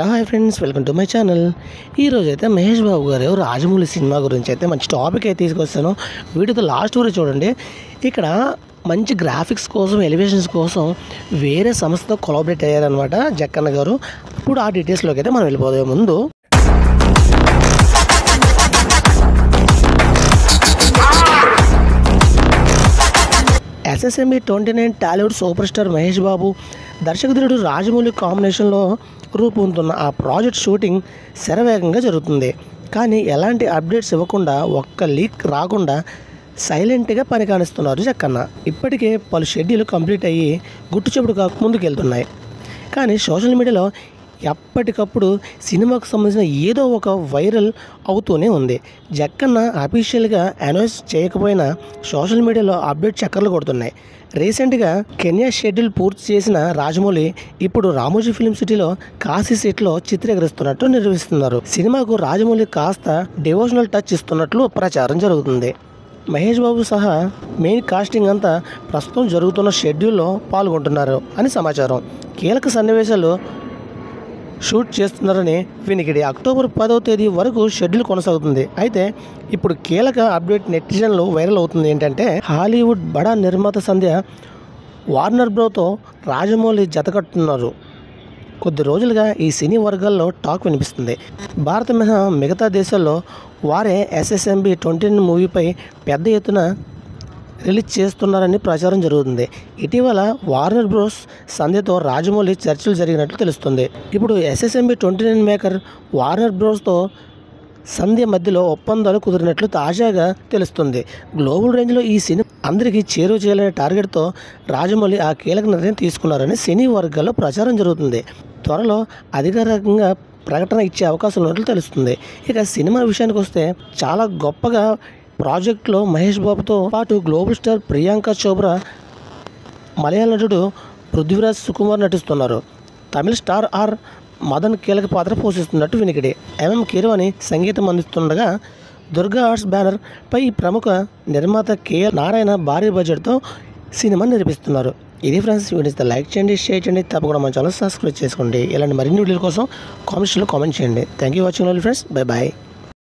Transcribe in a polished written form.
Hello hi friends, welcome to my channel. ఈరోజు అయితే మహేష్ బాబు గారు రాజమౌళి సినిమా గురించి అయితే మంచి టాపిక్ అయితే తీసుకొస్తాను. వీడియోతో లాస్ట్ వరకు చూడండి. ఇక్కడ మంచి గ్రాఫిక్స్ కోసం, ఎలివేషన్స్ కోసం వేరే సంస్థతో కొలాబరేట్ అయ్యారనమాట జక్కన్న గారు. ఇప్పుడు ఆ డీటెయిల్స్లోకి అయితే మనం వెళ్ళిపోదాం. ముందు SSMB 29 Tollywood super star Mahesh Babu, దర్శకధీరుడు రాజమౌళి కాంబినేషన్లో రూపొందుతున్న ఆ ప్రాజెక్ట్ షూటింగ్ శరవేగంగా జరుగుతుంది. కానీ ఎలాంటి అప్డేట్స్ ఇవ్వకుండా, ఒక్క లీక్ రాకుండా సైలెంట్గా పని కానిస్తున్నారు జక్కన్న. ఇప్పటికే పలు షెడ్యూల్ కంప్లీట్ అయ్యి గుట్టు చెప్పుడు ముందుకెళ్తున్నాయి. కానీ సోషల్ మీడియాలో ఎప్పటికప్పుడు సినిమాకు సంబంధించిన ఏదో ఒక వైరల్ అవుతూనే ఉంది. జక్కన్న అఫీషియల్గా అనౌన్స్ చేయకపోయినా సోషల్ మీడియాలో అప్డేట్ చక్కర్లు కొడుతున్నాయి. రీసెంట్గా కెన్యా షెడ్యూల్ పూర్తి చేసిన రాజమౌళి ఇప్పుడు రామోజీ ఫిల్మ్ సిటీలో కాశీ సెట్లో చిత్రీకరిస్తున్నట్టు నిర్వహిస్తున్నారు. సినిమాకు రాజమౌళి కాస్త డివోషనల్ టచ్ ఇస్తున్నట్లు ప్రచారం జరుగుతుంది. మహేష్ బాబు సహా మెయిన్ కాస్టింగ్ అంతా ప్రస్తుతం జరుగుతున్న షెడ్యూల్లో పాల్గొంటున్నారు అని సమాచారం. కీలక సన్నివేశాలు షూట్ చేస్తున్నారని వినికిడి. అక్టోబర్ 10వ తేదీ వరకు షెడ్యూల్ కొనసాగుతుంది. అయితే ఇప్పుడు కీలక అప్డేట్ నెటిజన్లు వైరల్ అవుతుంది. ఏంటంటే హాలీవుడ్ బడా నిర్మాత సంధ్య వార్నర్ బ్రోతో రాజమౌళి జతకట్టున్నారు. కొద్ది రోజులుగా ఈ సినీ వర్గాల్లో టాక్ వినిపిస్తుంది. భారత మిగతా దేశాల్లో వారే SSMB 29 మూవీపై పెద్ద ఎత్తున రిలీజ్ చేస్తున్నారని ప్రచారం జరుగుతుంది. ఇటీవల వార్నర్ బ్రోస్ సంధ్యతో రాజమౌళి చర్చలు జరిగినట్లు తెలుస్తుంది. ఇప్పుడు SSMB 29 మేకర్ వార్నర్ బ్రోస్తో సంధ్య మధ్యలో ఒప్పందాలు కుదిరినట్లు తాజాగా తెలుస్తుంది. గ్లోబల్ రేంజ్లో ఈ సినిమా అందరికీ చేరువ చేయాలనే టార్గెట్తో రాజమౌళి ఆ కీలక నిర్ణయం తీసుకున్నారని సినీ వర్గాల్లో ప్రచారం జరుగుతుంది. త్వరలో అధికారికంగా ప్రకటన ఇచ్చే అవకాశం ఉన్నట్లు తెలుస్తుంది. ఇక సినిమా విషయానికి వస్తే చాలా గొప్పగా ప్రాజెక్ట్లో మహేష్ బాబుతో పాటు గ్లోబల్ స్టార్ ప్రియాంక చోప్రా, మలయాళ నటుడు పృథ్వీరాజ్ సుకుమార్ నటిస్తున్నారు. తమిళ స్టార్ ఆర్ మదన్ కీలక పాత్ర పోషిస్తున్నట్టు వినికిడి. MM కీరవాణి సంగీతం అందిస్తుండగా దుర్గా ఆర్ట్స్ బ్యానర్ పై ప్రముఖ నిర్మాత KL నారాయణ భారీ బడ్జెట్తో సినిమా నిర్మిస్తున్నారు. ఇది ఫ్రెండ్స్, వీడియోస్ లైక్ చేయండి, షేర్ చేయండి, తప్పకుండా మన ఛానల్ సబ్స్క్రైబ్ చేసుకోండి. ఇలాంటి మరిన్ని వీడియోల కోసం కామెంట్స్లో కామెంట్ చేయండి. Thank you watching all friends. Bye bye.